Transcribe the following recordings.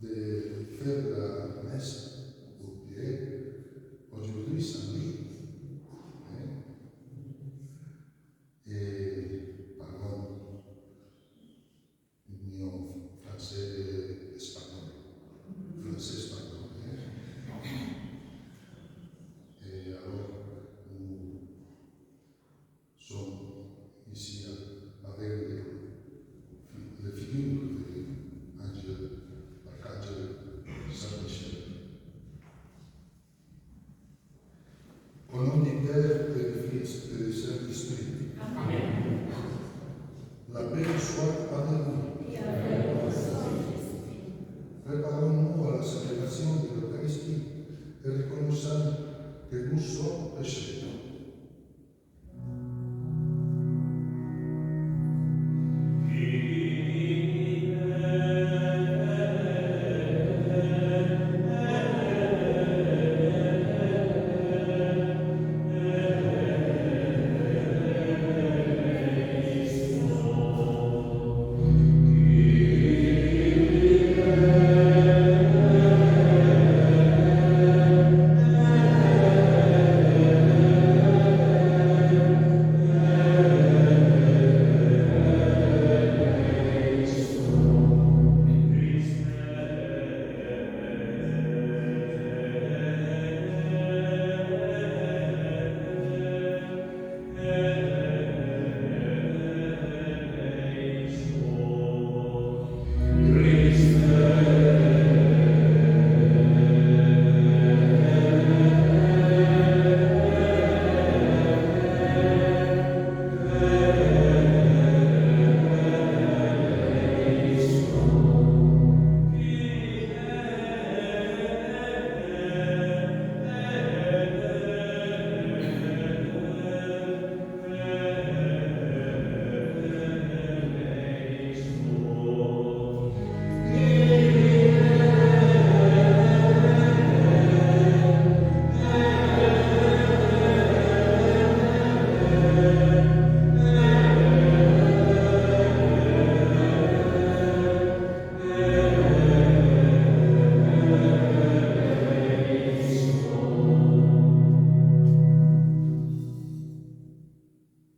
de faire la messe au pied, aujourd'hui samedi, et parlons union français et espagnol, français-espagnol. Et alors, nous sommes ici avec les figures d'Archange Saint-Michel. Au nom du Père et du Fils et du Saint-Esprit. Amen. La paix soit avec nous. Préparons-nous à la célébration de l'Eucharistie et reconnaissons que nous sommes pécheurs.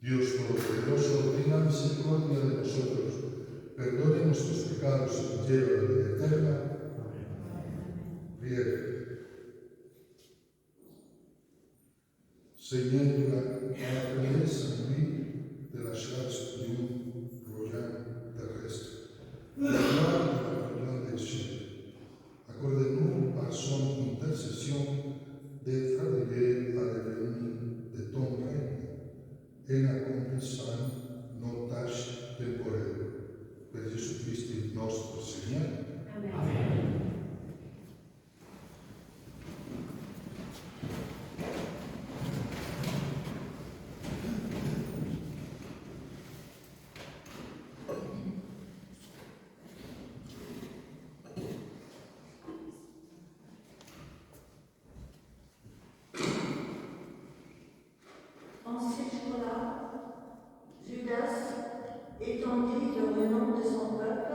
Dios Todopoderoso, tenga misericordia de nosotros, perdone nuestros pecados y lleve a la vida eterna. Prière. Seigneur, tu as appelé Saint-Louis de la chasse du royaume terrestre, la gloire de la réunion des cieux. Accorde-nous par son intercession d'être arrivés à l'avenir de ton règne en accomplissant nos tâches temporelles. Per Jésus-Christ notre Seigneur. Amen. En ces jours-là, Judas étendit le renom de son peuple,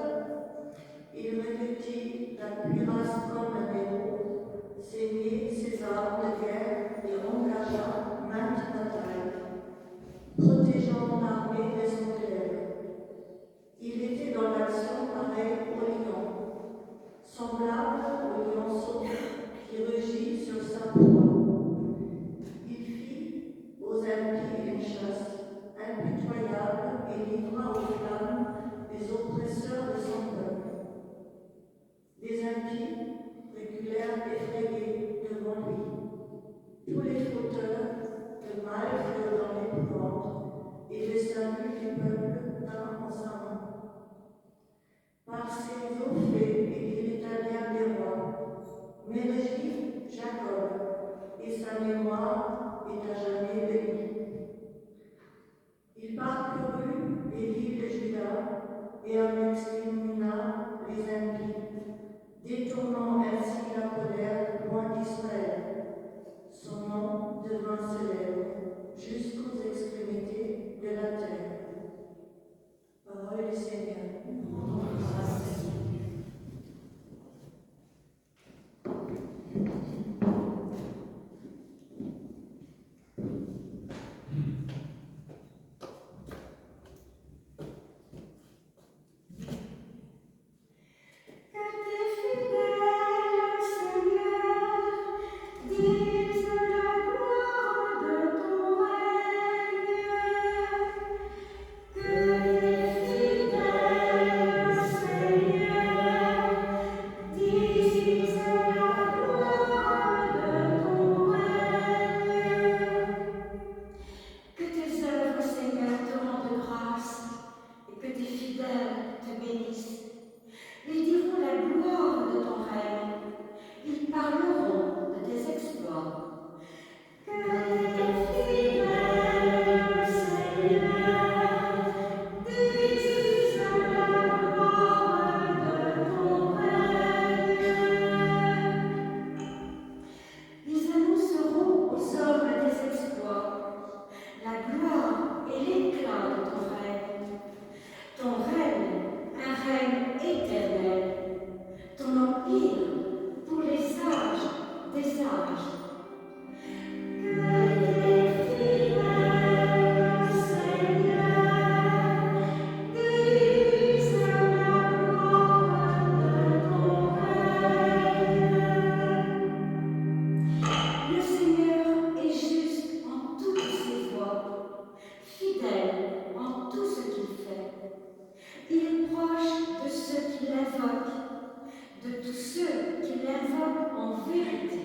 il revêtit la cuirasse comme un héros, ceignit ses armes de guerre et engagea maintes batailles, protégeant mon armée de son glaive. Il était dans l'action pareil au lion, semblable au lionceau qui rugit sur sa proie. Il fit aux impies une chasse impitoyable et livra aux flammes les oppresseurs de son peuple. Les impies reculèrent effrayés devant lui. Tous les fauteurs de mal furent dans l'épouvante, et le salut du peuple tint en sa main. Par ses eaux faits, il dit l'Italien des rois, mais régit Jacob, et sa mémoire est à jamais bénie. Il parcourut les villes de Juda et en extermina les impies, détournant ainsi la colère loin d'Israël. Son nom devint célèbre jusqu'aux extrémités de la terre. Parole du Seigneur. invoque en vérité.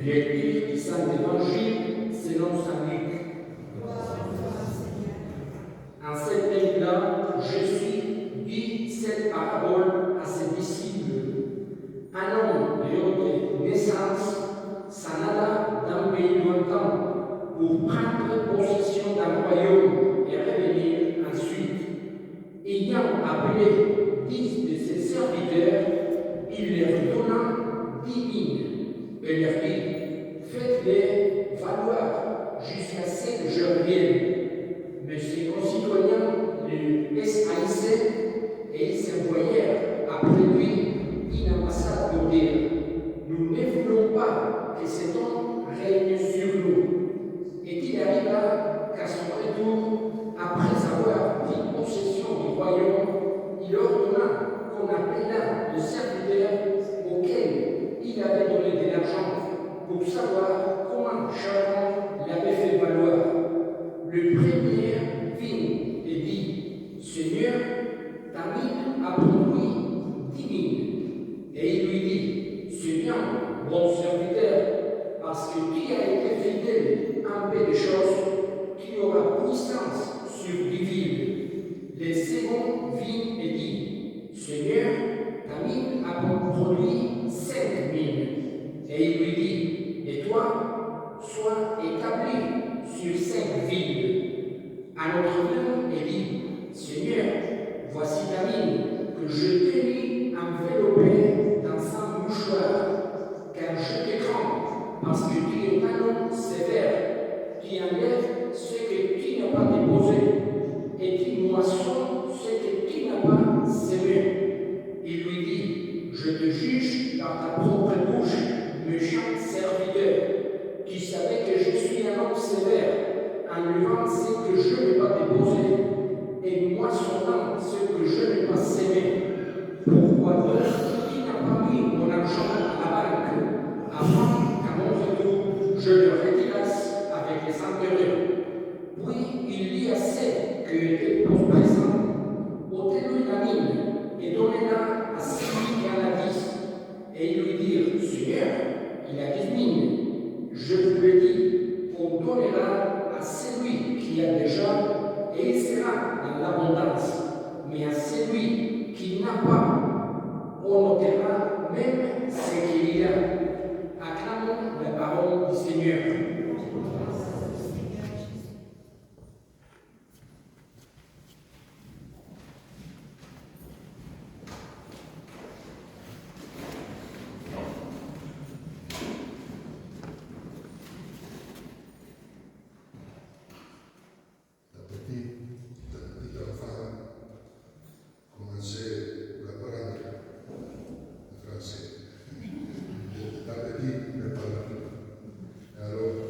Lecture du Saint-Évangile selon saint Luc. En cette même-là, Jésus dit cette parabole à ses disciples. Un homme de haute naissance s'en alla d'un pays lointain pour prendre possession d'un royaume et revenir ensuite. Ayant appelé 10 de ses serviteurs, il leur donna 10 000 et leur dit: faites-les valoir jusqu'à ce que je revienne. Mais ses concitoyens le haïssaient et ils s'envoyèrent après lui une ambassade pour dire: nous ne voulons pas que cet homme règne sur nous. Et il arriva qu'à son retour, après avoir pris possession du royaume, il ordonna qu'on appelât le serviteur auquel il avait donné de l'argent pour savoir comment chacun l'avait fait valoir. Le premier vint et dit: Seigneur, ta mine a produit 10 000. Et il lui dit: c'est bien, bon serviteur, parce que qui a été fidèle un peu de choses, qui aura puissance sur 10 villes. Le second vint et dit: Seigneur, ta mine a produit 5 000. Et il lui dit: et toi, sois établi sur 5 villes. À notre nom, il dit: Seigneur, voici ta mine que je t'ai mis enveloppée dans un mouchoir, car je te crains, parce que tu es un homme sévère, qui enlève ce que tu n'as pas déposé, et qui moissonne ce que tu n'as pas semé. Il lui dit: je te juge par ta propre bouche, méchant serviteur, qui savait que je suis un homme sévère, enlevant ce que je n'ai pas déposé, et moissonnant ce que je n'ai pas semé. Pourquoi donc tu n'as pas mis mon argent à la banque, afin qu'à mon retour je le retirasse avec les intérêts? Puis il dit à ceux qui étaient présents: ôtez-lui la mine et donnez-la à celui qui en a 10. Et ils lui dirent: Seigneur, il a 10 mines. Je vous le dis, on donnera à celui qui a déjà, et il sera dans l'abondance. Mais à celui qui n'a pas, on ôtera même ce qu'il a. Acclamons la parole du Seigneur. Alors,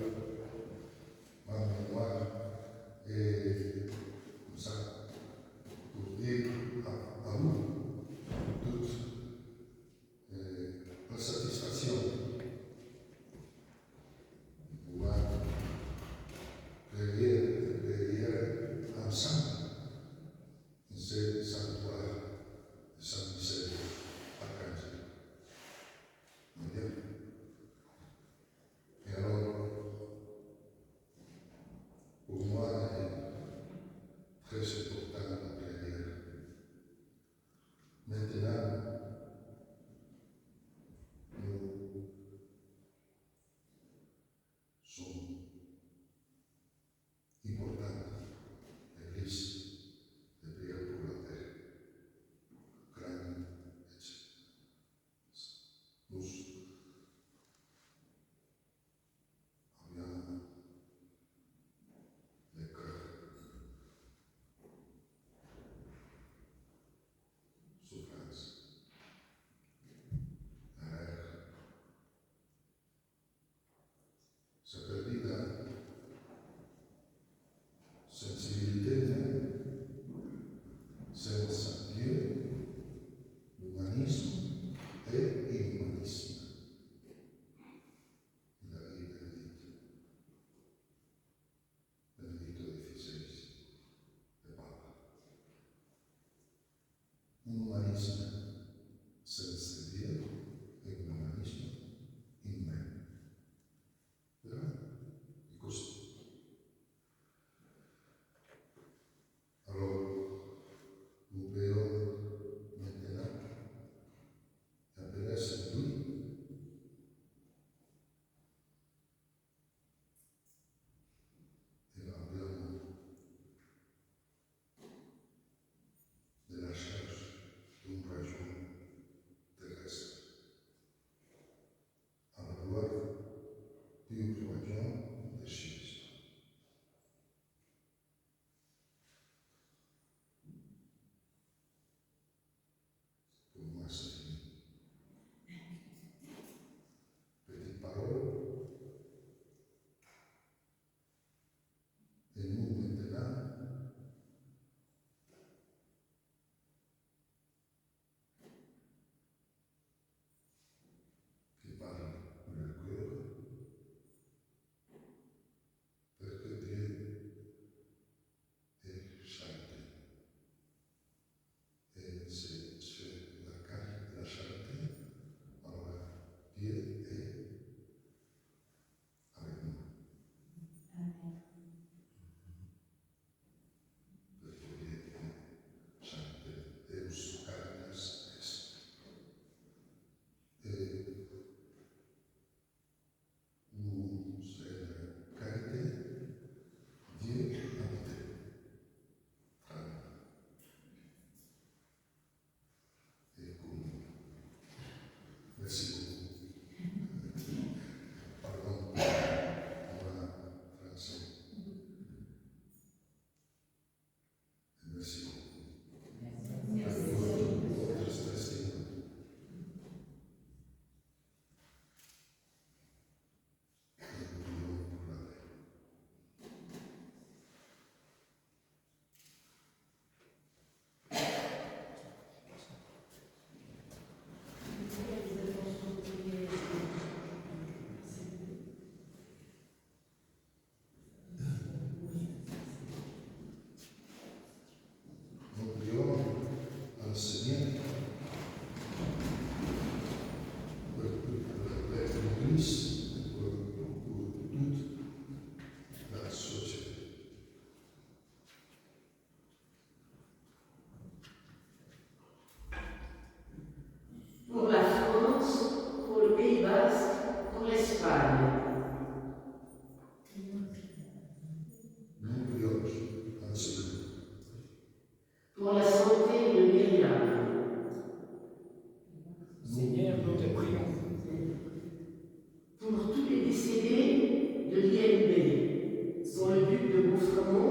nom,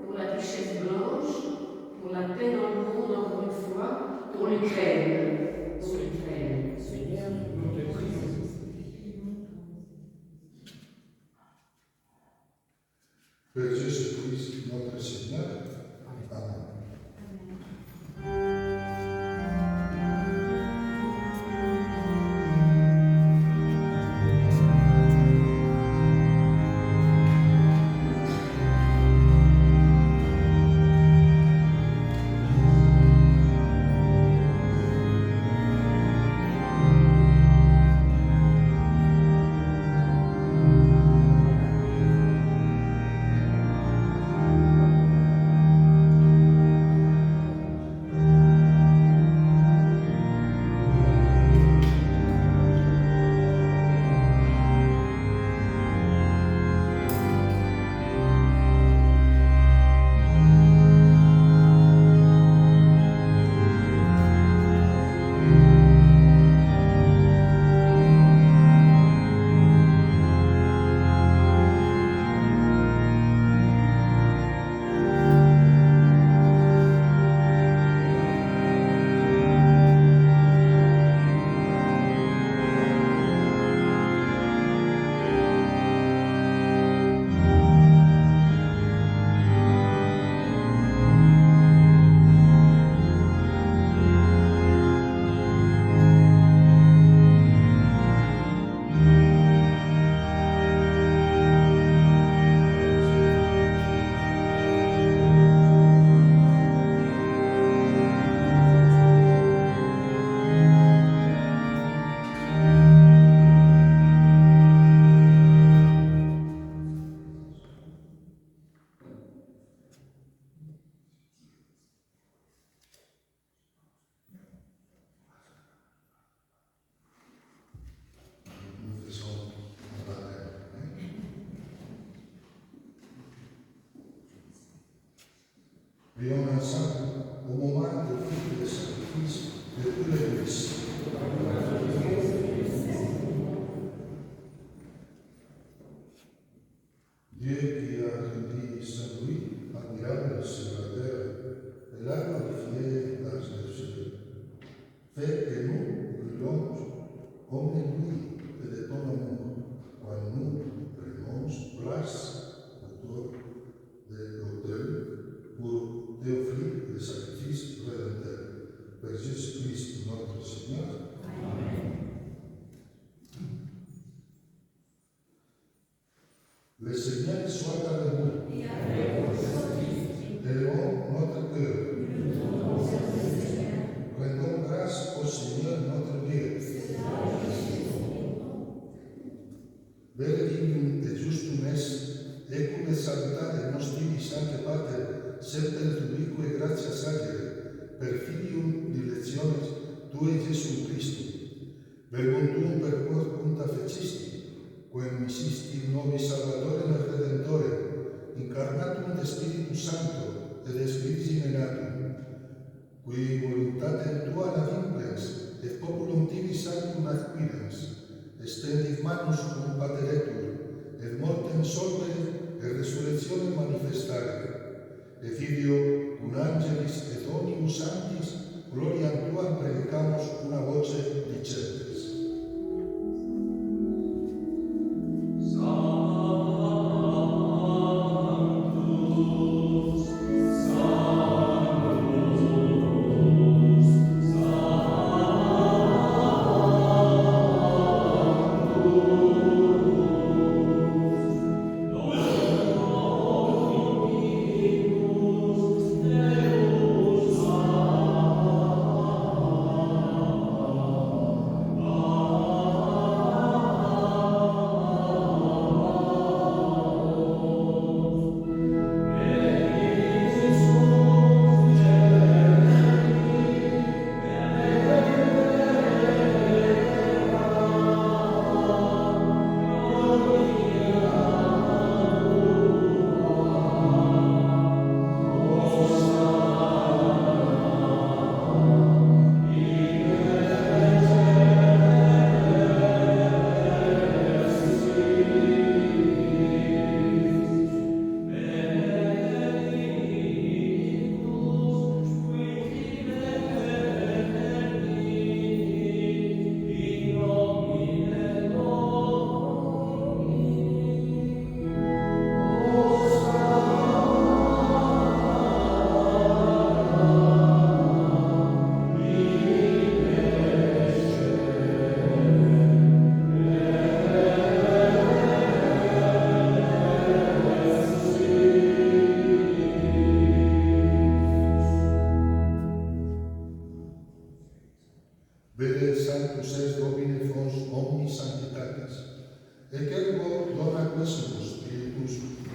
pour la duchesse Blanche, pour la paix dans le monde encore une fois, pour l'Ukraine. Pour l'Ukraine. Seigneur, nous te prions. Père Jésus-Christ, notre Seigneur. Amen. Nous faisons un baptême. Prions ensemble au moment de l'office de sacrifice de tous les Églises. Dieu qui a rendu Saint-Louis admirable sur la terre et l'a glorifié dans les cieux, fait que nous brûlons comme lui et de ton amour quand nous prenons place autour de l'autel pour t'offrir le sacrifice rédempteur. Par Jésus-Christ notre Seigneur. Amen. Le Seigneur soit avec nous. Et avec votre esprit. Élevons notre cœur. Rendons grâce au Seigneur notre Dieu. Benedignum et justum est, ecum et salutare nostri Sancte Pater, semper tubique gratias agere, per filium dilectionis Tue Jesum Christum, verbum per quod fecisti, quem missisti nobis Salvatorem et Redemptorem, incarnatum de Spiritus Sancto et de Spiritus Natum, qui voluntatem Tua navimplens, et populum Tibi Sanctum acquirens, extendit manus cum pateretur, et mortem solvere, et resurrectionem manifestare, et Filio, cum angelis et omnibus sanctis, gloriam Tuam predicamus una voce dicentes.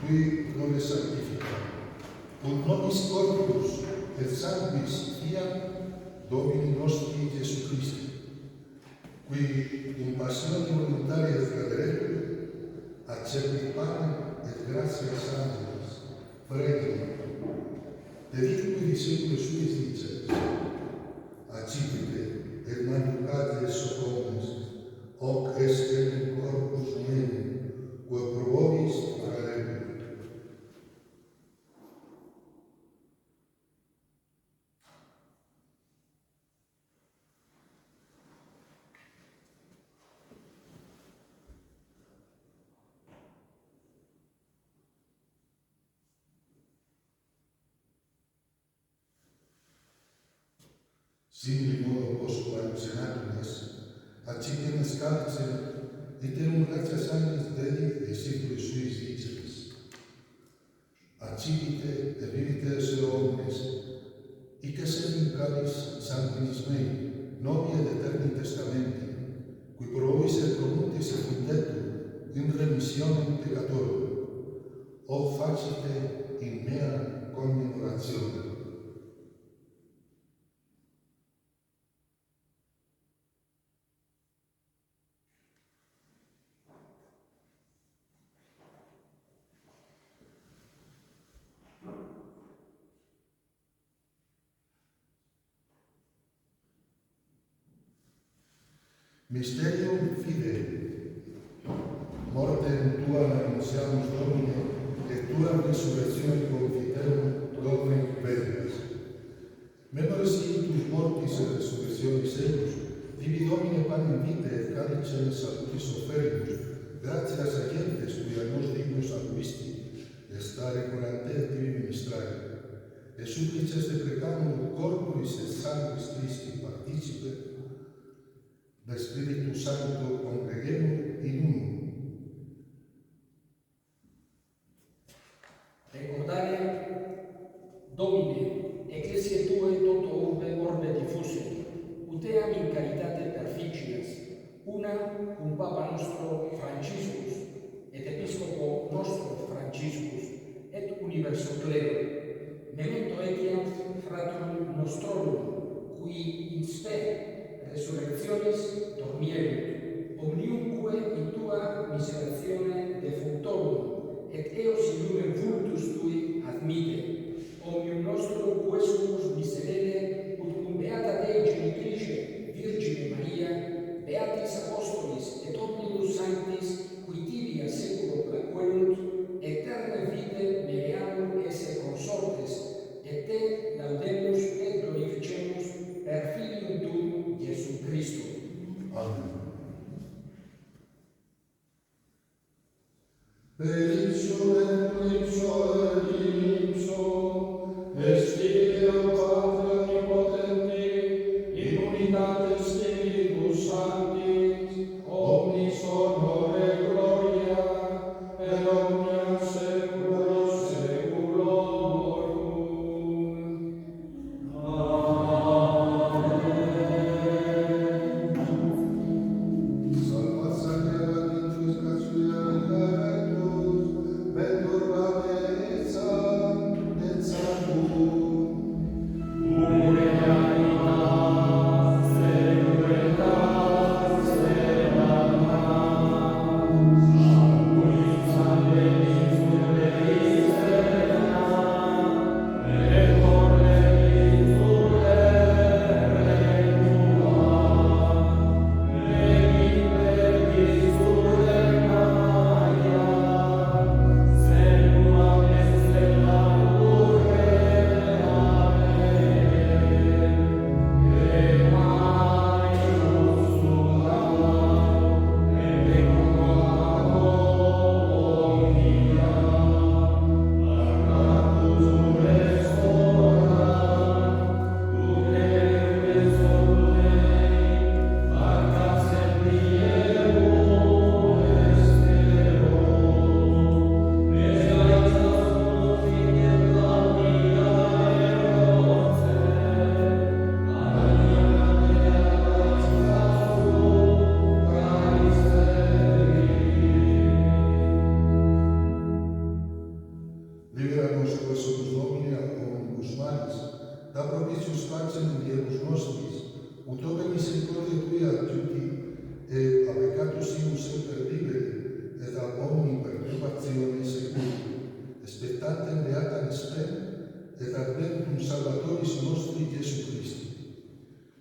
qui non le sanctifica. Un nobis corpus et sanguis fiat Domini nostri Gesù Christi, qui in passione voluntaria caderebbe, accepti pane et gratias angelis, preghi, dedit cui discipuli suis diceres, accipite et manucate socomnes, hoc est in corpus meum, quo pro vobis trarebbe. Simili modo postquam senaturas, accipienes calce, iterum gratias angelis Dei discipuli suis diceres. Accipite et vivite se omnes, hic est in calis sanguinis mei, novi et eterni testamenti, qui pro vobis et pro multis et quintetum in remissionem peccatorum, o facite in mea commemoratione. Mysterium fidei. Mortem tuam annunciamus Domine, et tuam resurrectione confiterum Domine veritas. Memores iitus mortis et resurrectionis eius, divi Domine panem vitae et calicem salutis offerimus, gratias a gentes quia nos dignus acquisti, estare curante et tibi ministrare, et supplices de precamur corporis et sanguis Christi participe, de Spiritus Sancto congregemur in unum. Recordare, Domine, ecclesiae Tue toto orbe diffuse, uteam in caritate perficias, una cum Papa nostro Franciscus, et Episcopo nostro Franciscus, et universo clero, memento etiam fraturum nostrorum, qui in spe resurrectionis dormierunt, omniumque in tua miseratione defunctorum, et eos in lumen vultus tui admite, omnium nostrum quesumus miserere, ut cum beata Dei genitrice, Virgine Maria, beatis apostolis, et omnibus sanctis, qui tibi a seculo placuerunt, eterne vite mereamur esse consortes, et te laudemus et glorificemus per Filium Tuum, Jesum Christum. Amen. Per ipso et ipso et ipso, est Filio Patri libera nos prosopus Domini ad omnibus malis, da propitius pacem in diebus nostris, ut ope misericordia Tua adjuti, et a peccatus ius semper liberi, et a omni perturbatione seculi, expectantem beatam spem, et adventum Salvatoris nostri Iesu Christi.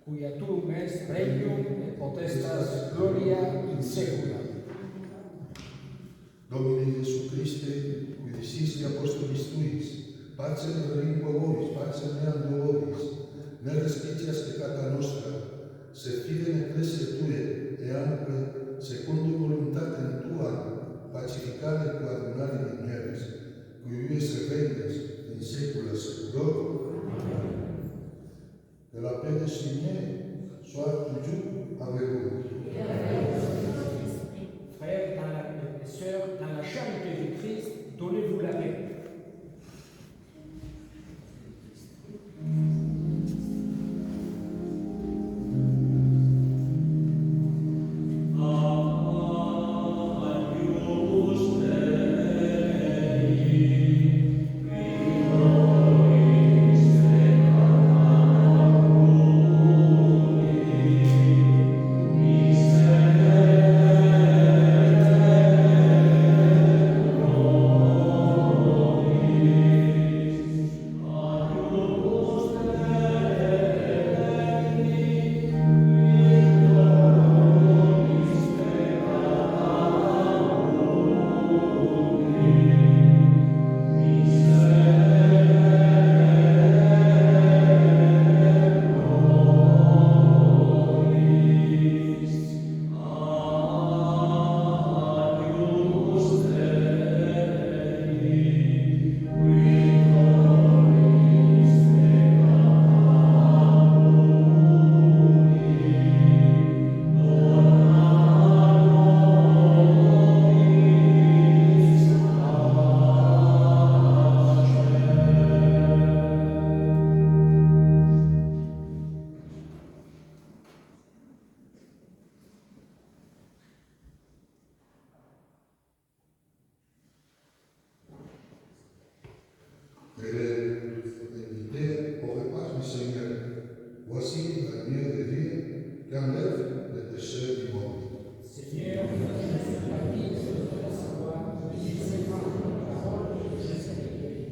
Cuia tuum est regnum et potestas gloria in saecula. Domine Iesu Christe, qui disisti apostolis tuis, pacem relinqua vobis, pacem meam vobis, ne respicias peccata nostra, sed fidem ecclesia Tuae, e amque, secundum voluntatem Tuam, pacificare coadunare vigneres, qui vives et regnes in saecula saeculorum. Que la paix du Seigneur soit toujours avec vous. Frères et sœurs, dans la charité du Christ, donnez-vous la paix. Invité au repas du Seigneur. Voici l'agneau de Dieu qui enlève les péchés du monde. Seigneur, je suis la vie de la savoir, dis-moi la parole et je serai guéri.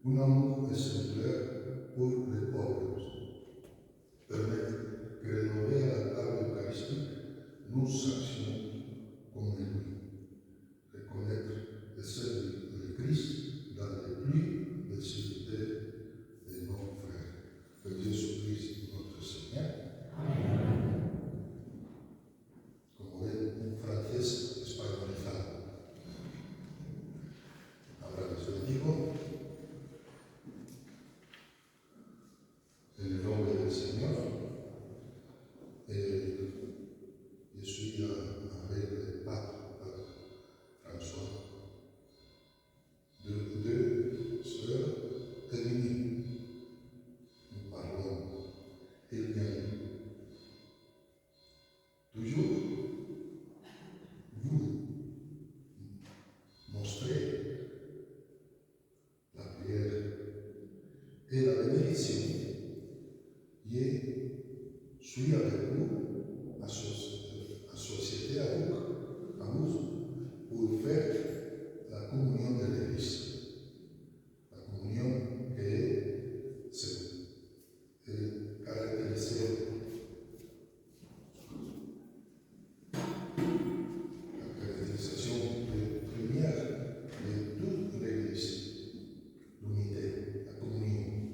un amour exemplaire pour les pauvres. Permettre que rénover à la table eucharistique, nous actions comme lui. Reconnaître et servir le Christ dans les plus difficultés de nos frères. Que Jésus-Christ, notre Seigneur. Amen. Como ven, un francés españolizado. Ahora les bendigo. En el nombre del Señor, je suis avec le pape François, deux sœurs féminines. Nous parlons et bien. Toujours, vous montrez la prière et la bénédiction. Je suis avec vous, associé à vous, pour faire la communion de l'Église. La communion qui est caractérisée la caractérisation première de toute l'Église, l'unité, la communion.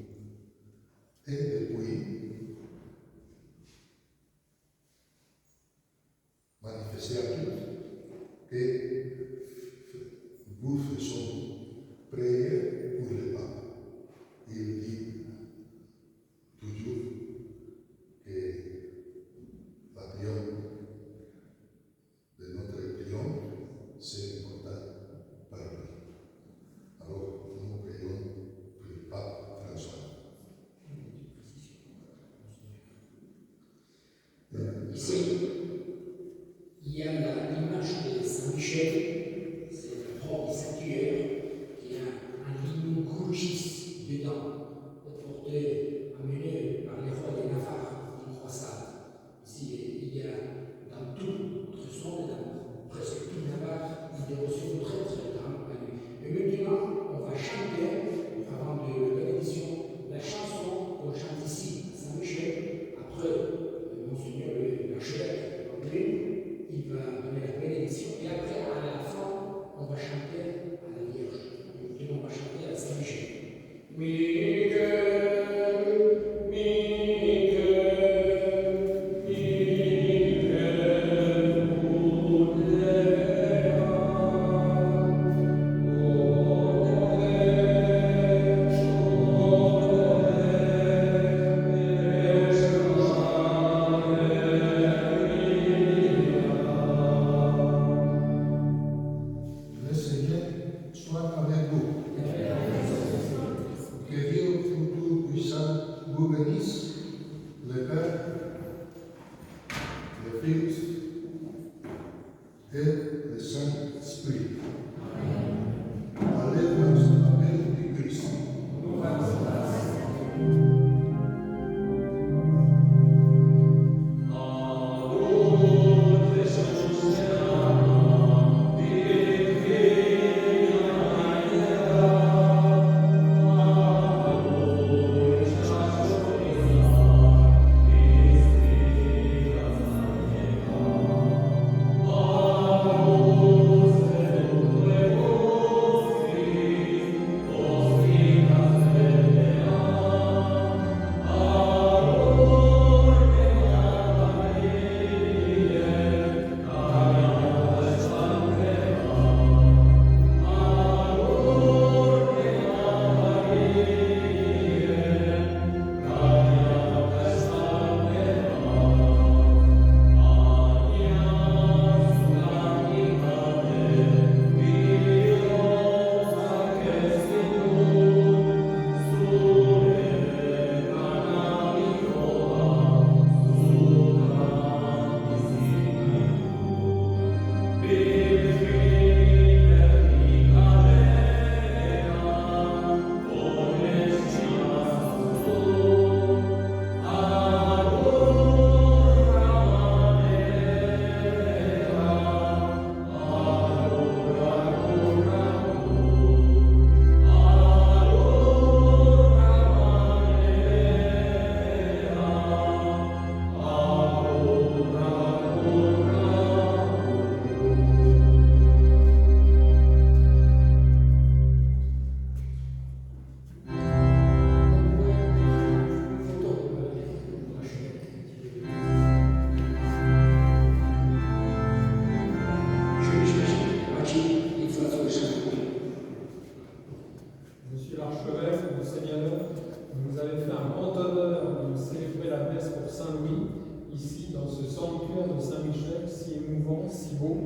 Saint-Louis, ici dans ce sanctuaire de Saint-Michel, si émouvant, si beau.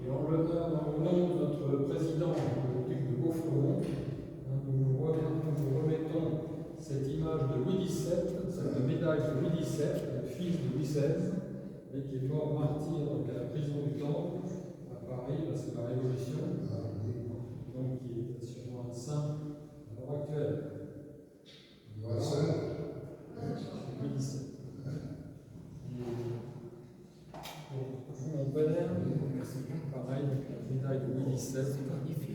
Et en l'honneur, au nom de notre président, le duc de Beaufort, nous vous remettons cette image de Louis XVII, cette médaille de Louis XVII, le fils de Louis XVI, et qui est mort martyr donc à la prison du Temple, à Paris, là c'est la Révolution, donc qui est sûrement un saint à l'heure actuelle. Voilà. Louis XVII. Et pour vous, mon père, pareil, la médaille de Louis XVII.